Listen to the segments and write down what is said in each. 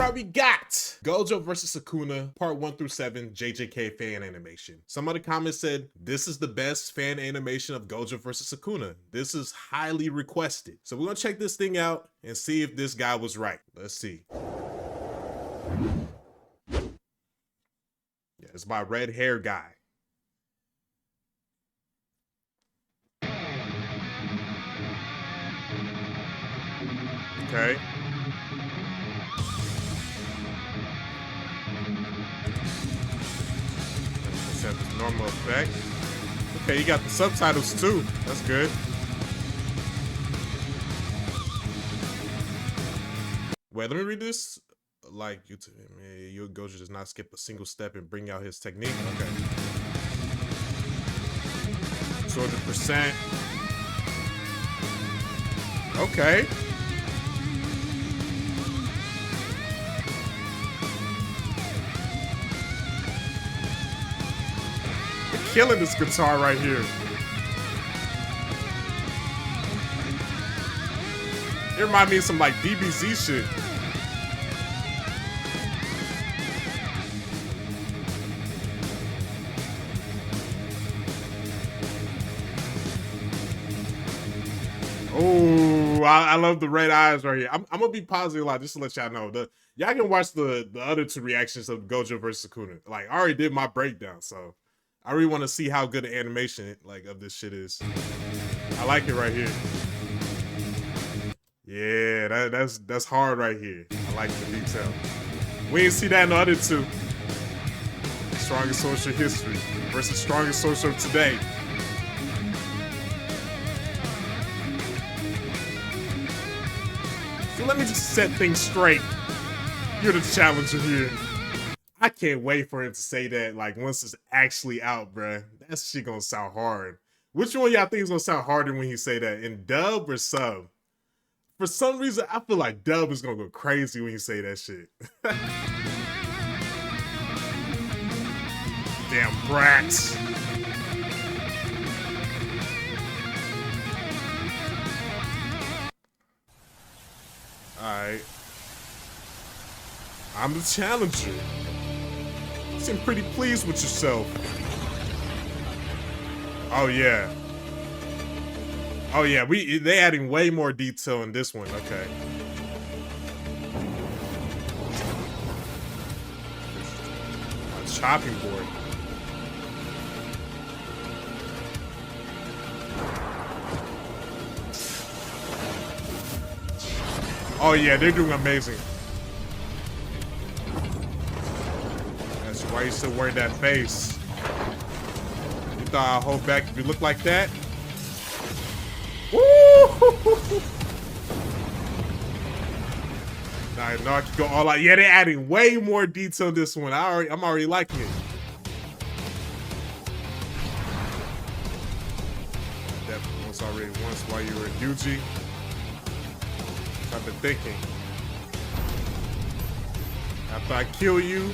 right, we got Gojo versus Sukuna, part 1 through 7, JJK fan animation. Some of the comments said, this is the best fan animation of Gojo versus Sukuna. This is highly requested. So we're gonna check this thing out and see if this guy was right. Let's see. Yeah, it's by Red Hair Guy. Okay. Set this normal effect. Okay, you got the subtitles too. That's good. Wait, let me read this. Like you, your Gojo does not skip a single step and bring out his technique. Okay. 200%. Okay. Killing this guitar right here. It reminds me of some like DBZ shit. Oh, I love the red eyes right here. I'm gonna be positive a lot just to let y'all know. Y'all can watch the other two reactions of Gojo versus Sukuna. Like I already did my breakdown, so I really want to see how good the animation like of this shit is. I like it right here. Yeah, that's hard right here. I like the detail. We didn't see that in the other two. Strongest social history versus strongest social of today. So let me just set things straight. You're the challenger here. I can't wait for him to say that, like, once it's actually out, bruh. That shit gonna sound hard. Which one y'all think is gonna sound harder when he say that? In dub or sub? For some reason, I feel like dub is gonna go crazy when you say that shit. Damn brats. Alright. I'm the challenger. Seem pretty pleased with yourself. Oh yeah. Oh yeah, they adding way more detail in this one. Okay. A chopping board. Oh yeah, they're doing amazing. Why you still wearing that face? You thought I'd hold back if you look like that? Woo! Now I can go all out. Yeah, they're adding way more detail in this one. I'm already liking it. That once while you were in Yuji. I've been thinking. After I kill you.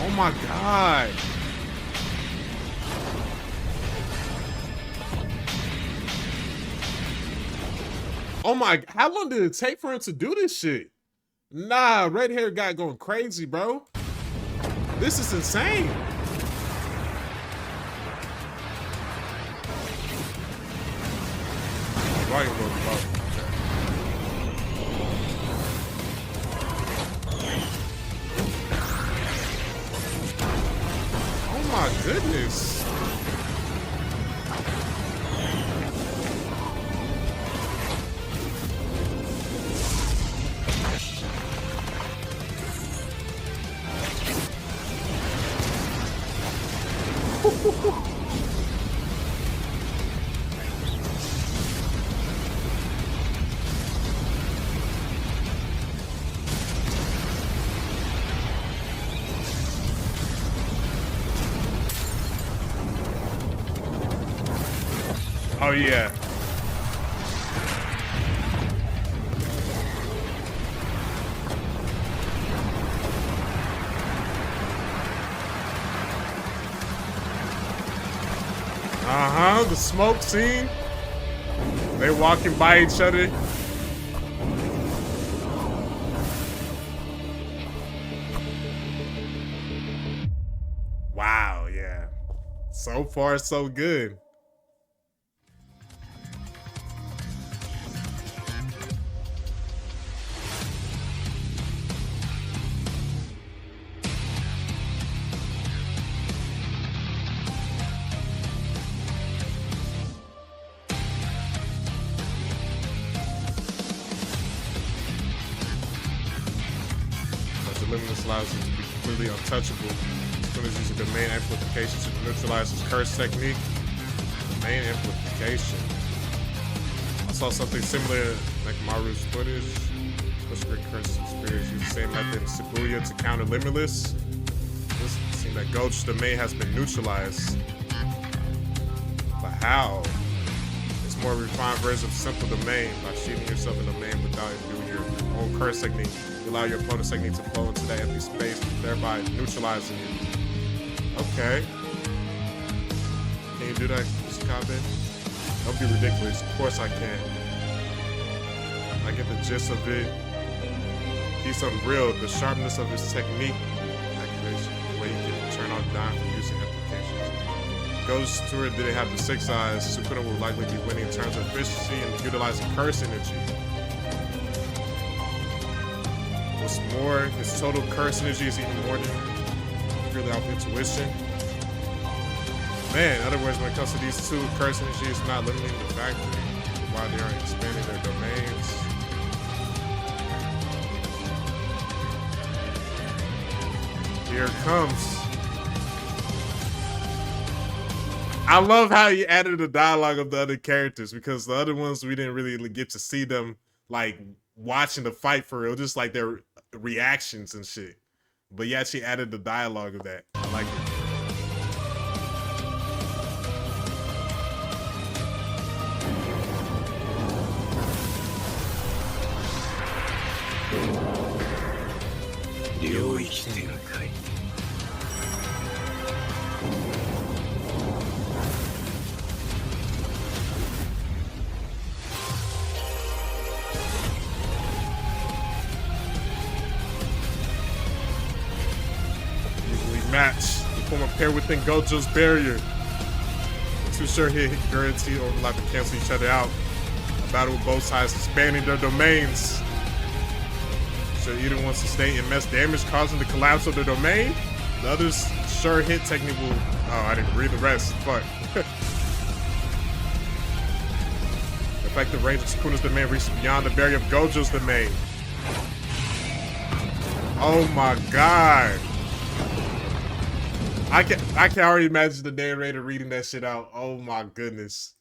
Oh my God. Oh my, how long did it take for him to do this shit? Nah, red hair guy going crazy, bro. This is insane. Oh my goodness. Oh yeah. Uh-huh, the smoke scene. They walking by each other. Wow, yeah. So far, so good. Limitless allows him to be completely untouchable. Sukuna's using domain amplification to neutralize his curse technique. Domain amplification. I saw something similar like Maru's footage. Whisper curses and spirits use the same method in Shibuya to counter Limitless. This seems that Gojo's domain has been neutralized. But how? It's more refined version of simple domain. By shielding yourself in domain without doing your own curse technique, you allow your opponent's technique to flow into that empty space, thereby neutralizing it. Okay. Can you do that, Sukuna? Don't be ridiculous. Of course I can. I get the gist of it. He's unreal. The sharpness of his technique, activation, the way he can turn on dime from using applications. Gojo's tour didn't have the 6 eyes. Sukuna will likely be winning in terms of efficiency and utilizing curse energy. What's more, his total curse energy is even more than purely off intuition. Man, in other words, when it comes to these two, curse energy is not limiting the factor while they are expanding their domains. Here it comes. I love how you added the dialogue of the other characters, because the other ones we didn't really get to see them like watching the fight for real, just like their reactions and shit. But yeah, she added the dialogue of that. I like it. Match. They form a pair within Gojo's barrier. The two sure hit guaranteed overlap and cancel each other out. A battle with both sides expanding their domains. So either one sustain immense damage, causing the collapse of their domain. The other's sure hit technique will. Oh, I didn't read the rest. Fuck. The effective range of Sukuna's domain reaches beyond the barrier of Gojo's domain. Oh my god. I can already imagine the narrator reading that shit out. Oh my goodness.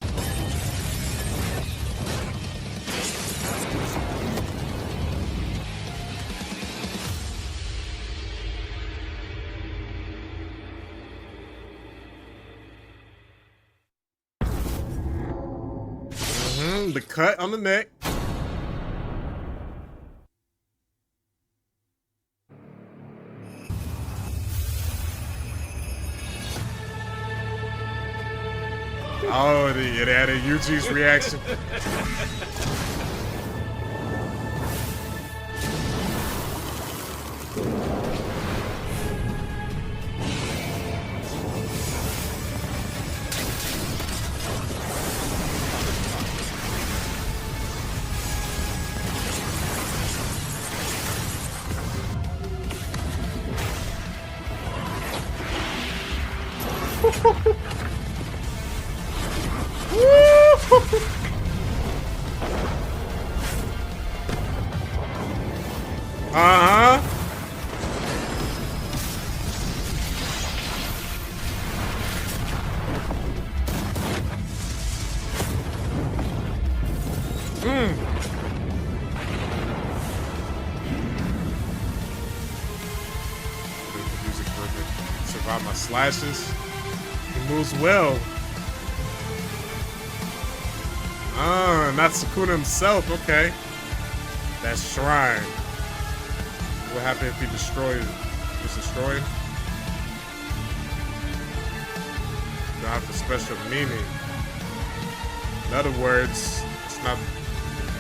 The cut on the neck. Oh, it added Yuji's reaction. Uh-huh. Music perfect. Survive my slashes. He moves well. Not Sukuna himself. Okay. That shrine. What happened if he destroyed? Was destroyed? Don't have a special meaning. In other words, it's not.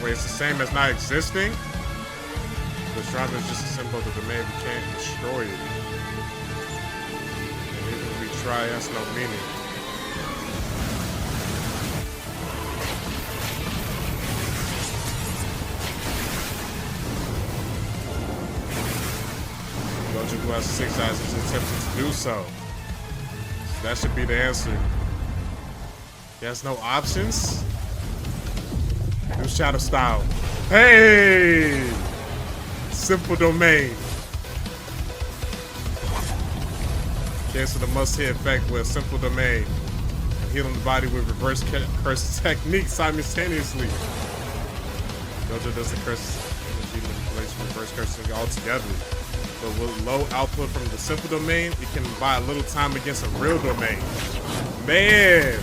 Wait, it's the same as not existing. The shrine is just a symbol of the domain. We can't destroy it. And even if we try, it has no meaning. Gojo, who has 6 eyes, is attempting to do so. That should be the answer. He has no options. Do shadow style. Hey! Simple domain. Cancel the must-hit effect with simple domain. And healing the body with reverse curse technique simultaneously. Gojo does the curse energy manipulation reverse cursing altogether. But with low output from the simple domain, it can buy a little time against a real domain. Man!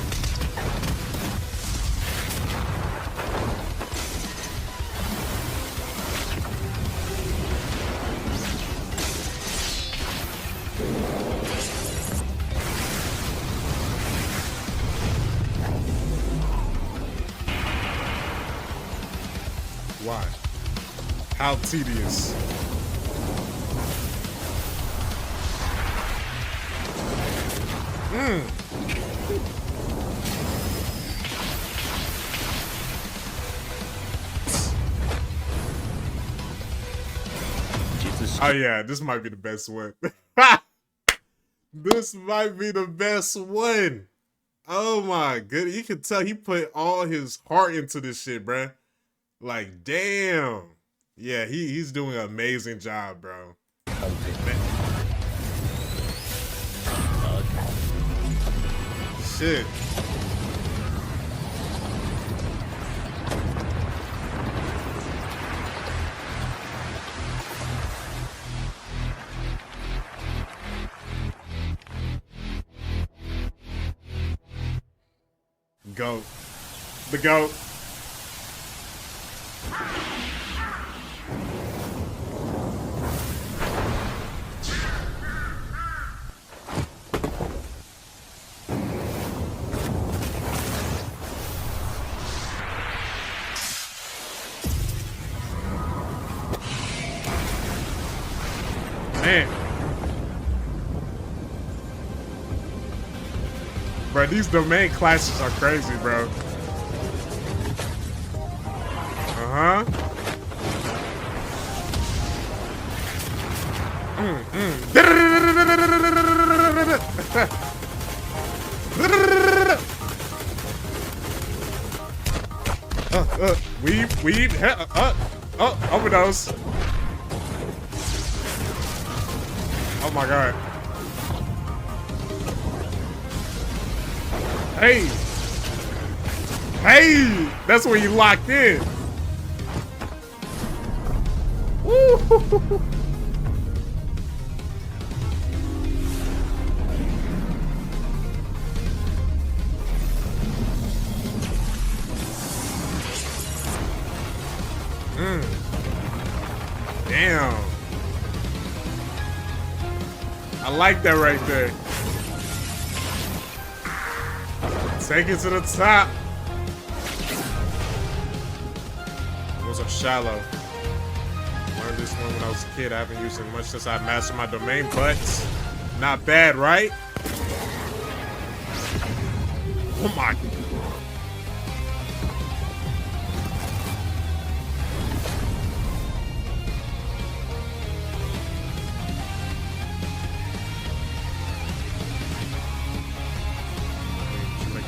Why? How tedious. Oh yeah, this might be the best one. This might be the best one. Oh my goodness. You can tell he put all his heart into this shit, bruh. Like, damn. Yeah, he's doing an amazing job, bro. Shit. GOAT. The GOAT. Man. Bro, these domain clashes are crazy, bro. Uh-huh. Weave, overdose. Oh my god. Hey! Hey! That's where you locked in. Woo! Damn. I like that right there. Take it to the top. Those are shallow. Learned this one when I was a kid. I haven't used it much since I mastered my domain, but not bad, right? Oh my.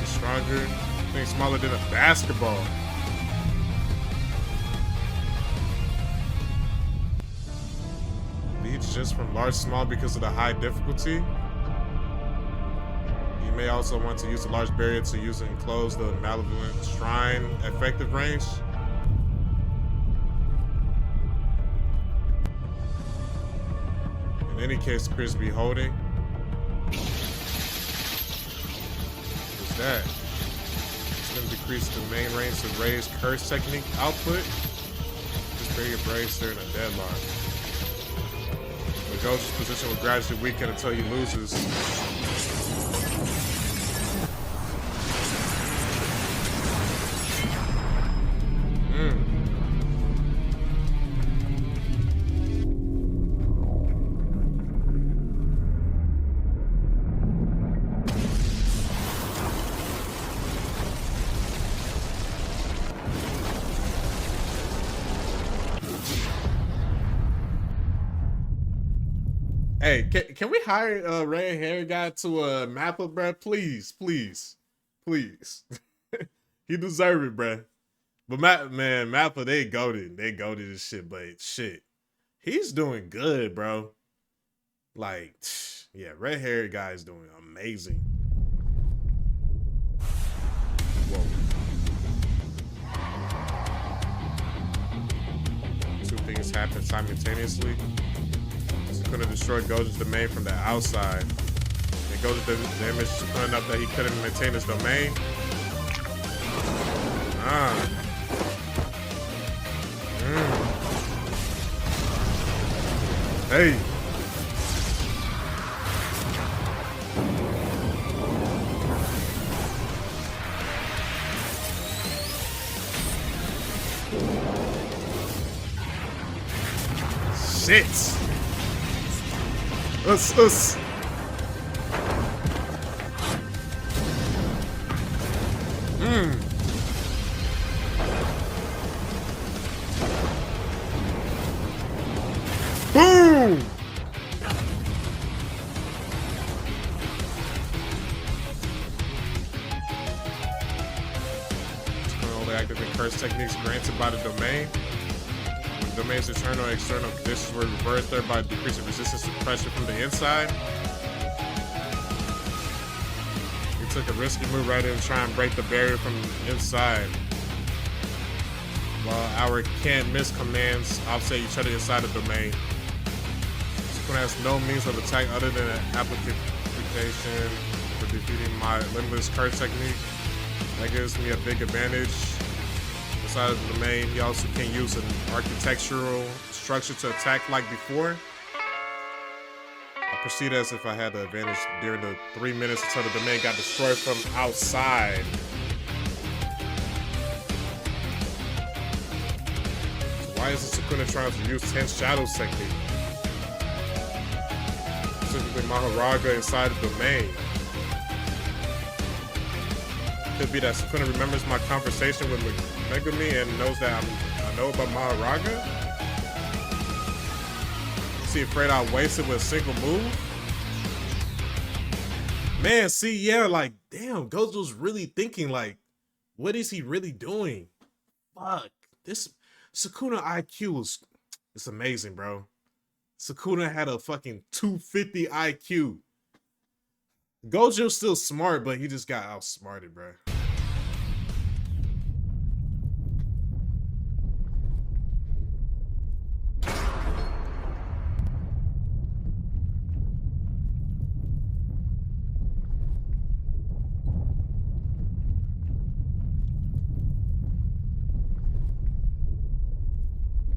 Stronger. I think smaller than a basketball. Leads just from large to small because of the high difficulty. You may also want to use a large barrier to use and enclose the malevolent shrine effective range. In any case, it appears to be holding. That. It's gonna decrease the main range to raise curse technique output. This barrier breaks during a deadlock. The Gojo's position will gradually weaken until he loses. Hey, can we hire a red hair guy to Mappa, bruh? Please, please, please. He deserve it, bruh. But Mappa, they goated this shit. But shit, he's doing good, bro. Like, yeah, red hair guy is doing amazing. Whoa. Two things happen simultaneously. Sukuna destroyed Gojo's domain from the outside. And Gojo damaged Sukuna enough that he couldn't maintain his domain. Hey. Shit. Us. Boom! Only activate curse techniques granted by the domain. When the domain's internal and external conditions were reversed, thereby decreasing resistance to pressure from the inside. He took a risky move rather than try and break the barrier from inside. While our can't miss commands offset each other inside the domain. Sukuna has no means of attack other than an application for defeating my limitless curse technique. That gives me a big advantage. Inside of the domain, he also can use an architectural structure to attack like before. I proceed as if I had the advantage during the 3 minutes until the domain got destroyed from outside. Why is Sukuna trying to use 10 shadows technique? Specifically Maharaga inside the domain. Could be that Sukuna remembers my conversation with Megumi and knows that I know about Maharaga. Is he afraid I'll waste it with a single move? Man, see, yeah, like, damn, Gojo's really thinking, like, what is he really doing? Fuck, this Sukuna IQ is, it's amazing, bro. Sukuna had a fucking 250 IQ. Gojo's still smart, but he just got outsmarted, bro.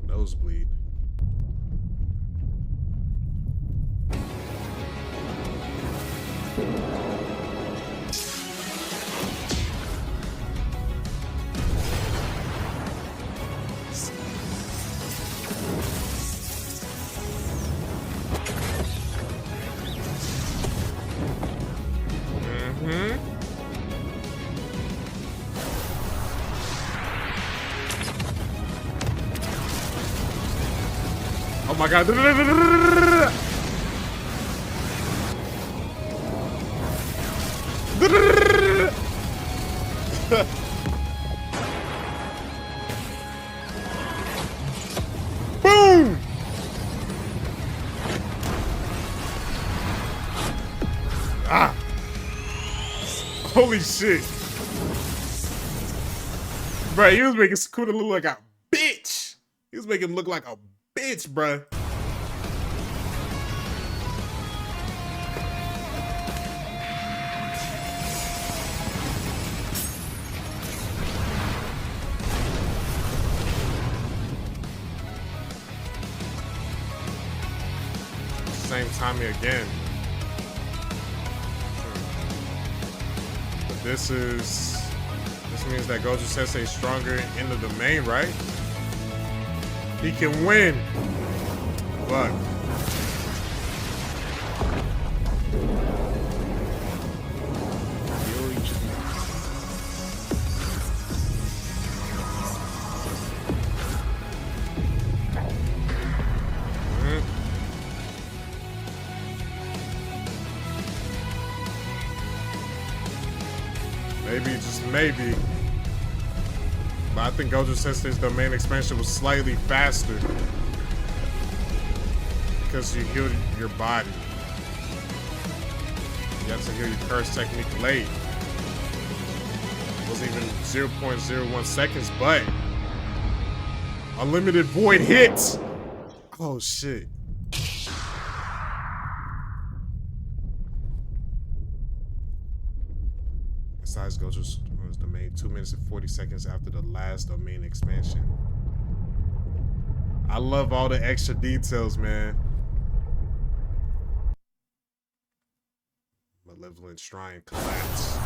Nosebleed. Oh my god. Boom! Ah! Holy shit. Bro, he was making Sukuna look like a bitch. He was making him look like a bitch, bruh. timing again. But this means that Gojo Sensei is stronger in the domain, right? He can win. Fuck. Maybe, just maybe. But I think Gojo Sensei's domain expansion was slightly faster. Because you healed your body. You have to heal your curse technique late. It wasn't even 0.01 seconds, but unlimited void hits. Oh shit. Besides Gojo's domain, 2 minutes and 40 seconds after the last domain expansion. I love all the extra details, man. Malevolent Shrine collapse.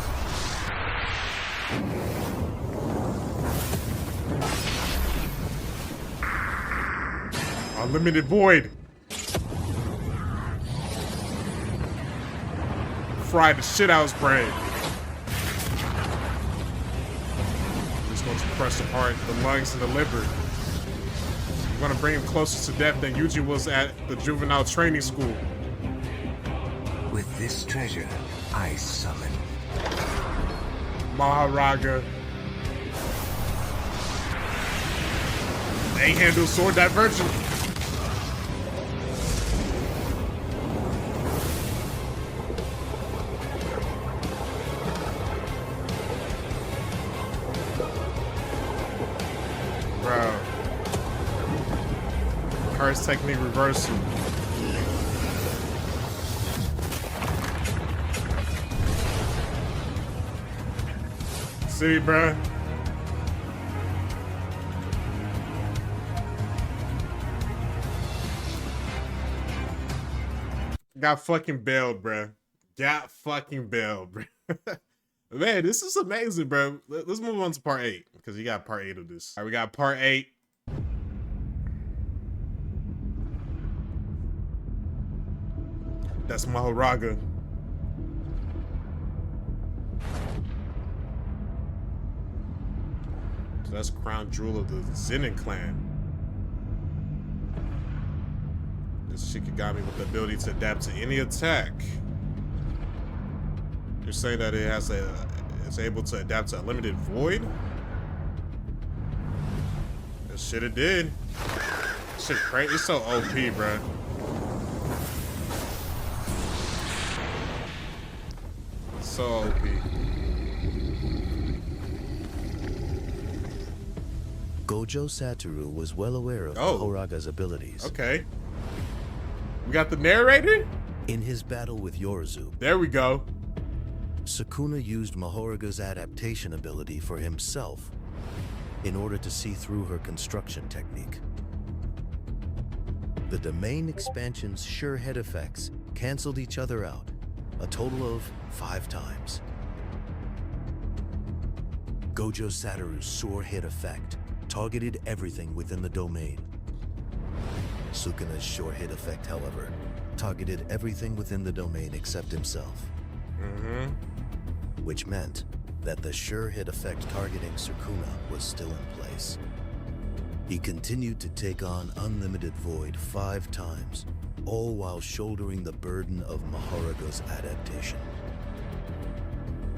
Unlimited void. Fried the shit out of his brain. He's going to crush the heart, the lungs, and the liver. We're going to bring him closer to death than Yuji was at the juvenile training school. With this treasure, I summon Maharaga. A-handle sword diversion. Bro. Curse technique reversal. See, bruh. Got fucking bailed, bruh. Got fucking bailed, bruh. Man, this is amazing, bro. Let's move on to part 8, because you got part 8 of this. All right, we got part 8. That's Maharaga. So that's crown jewel of the Zenin clan. This Shikigami with the ability to adapt to any attack. You're saying that it's able to adapt to unlimited void? That shit it did. Shit crazy. It's so OP, bro. So OP. Gojo Satoru was well aware of Mahoraga's abilities. Okay. We got the narrator? In his battle with Yorozu, there we go. Sukuna used Mahoraga's adaptation ability for himself in order to see through her construction technique. The domain expansion's sure hit effects canceled each other out a total of 5 times. Gojo Satoru's sore hit effect targeted everything within the domain. Sukuna's sure hit effect, however, targeted everything within the domain except himself. Which meant that the sure hit effect targeting Sukuna was still in place. He continued to take on unlimited void 5 times, all while shouldering the burden of Maharaga's adaptation.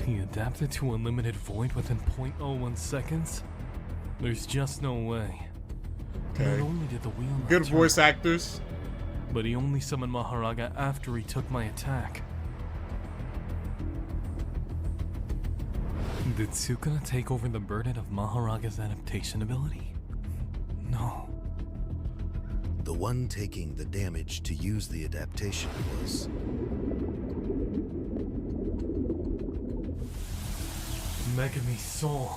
He adapted to unlimited void within 0.01 seconds? There's just no way. Okay. Not only did the wheel not Good turn, voice actors. but he only summoned Maharaga after he took my attack. Did Sukuna take over the burden of Maharaga's adaptation ability? No. The one taking the damage to use the adaptation was Megami Soul.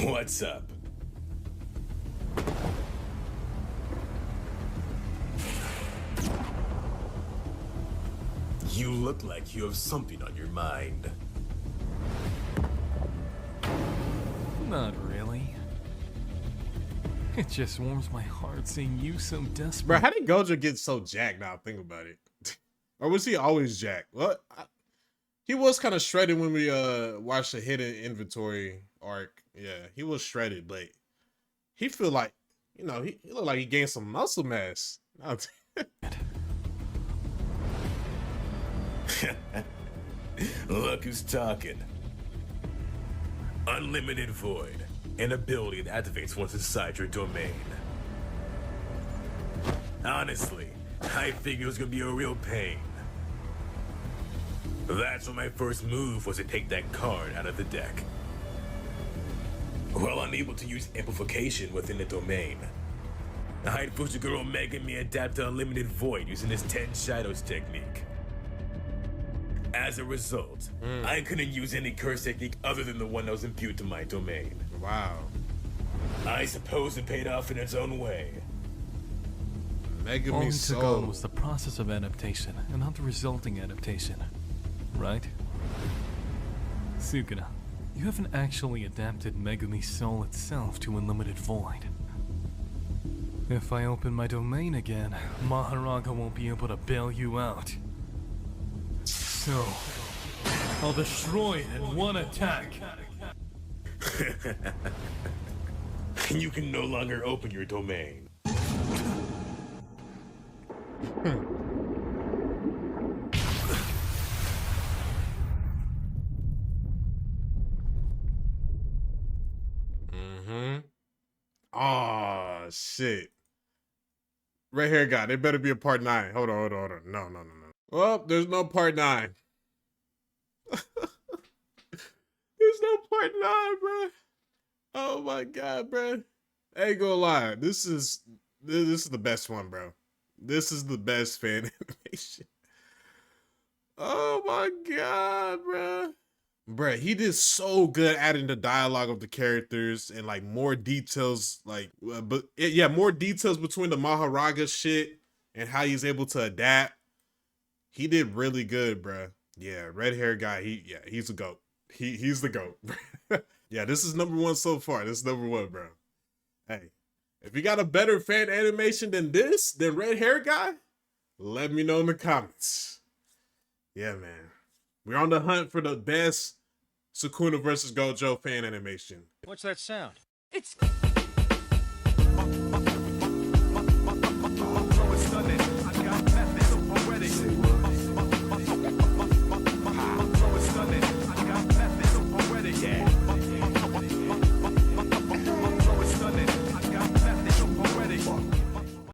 What's up? You look like you have something on your mind. Not really. It just warms my heart seeing you so desperate. Bro, how did Gojo get so jacked now? Think about it. Or was he always jacked? Well, he was kind of shredded when we watched the hidden inventory arc. Yeah, he was shredded, but he feel like, you know, he look like he gained some muscle mass. Look who's talking. Unlimited Void, an ability that activates once inside your domain. Honestly, I figured it was gonna be a real pain. That's when my first move was to take that card out of the deck. While unable to use amplification within the domain, I had Fushiguro making me adapt to Unlimited Void using his 10 Shadows technique. As a result, I couldn't use any curse technique other than the one that was imbued to my domain. Wow. I suppose it paid off in its own way. Mega All Me he took Soul. on was the process of adaptation, and not the resulting adaptation. Right? Sukuna, you haven't actually adapted Megumi Soul itself to Unlimited Void. If I open my domain again, Maharaga won't be able to bail you out. So, I'll destroy it in one attack. You can no longer open your domain. Oh shit. Red hair guy, there better be a part 9. Hold on. No. Well, there's no part 9. There's no part 9, bro. Oh my god, bro. I ain't gonna lie. This is the best one, bro. This is the best fan animation. Oh my god, bro. Bruh, he did so good adding the dialogue of the characters and like more details, like, more details between the Maharaga shit and how he's able to adapt. He did really good, bruh. Yeah, red hair guy. He's a goat. He's the goat. Yeah, this is number 1 so far. This is number 1, bro. Hey, if you got a better fan animation than this, than red hair guy, let me know in the comments. Yeah, man. We're on the hunt for the best Sukuna versus Gojo fan animation. What's that sound? It's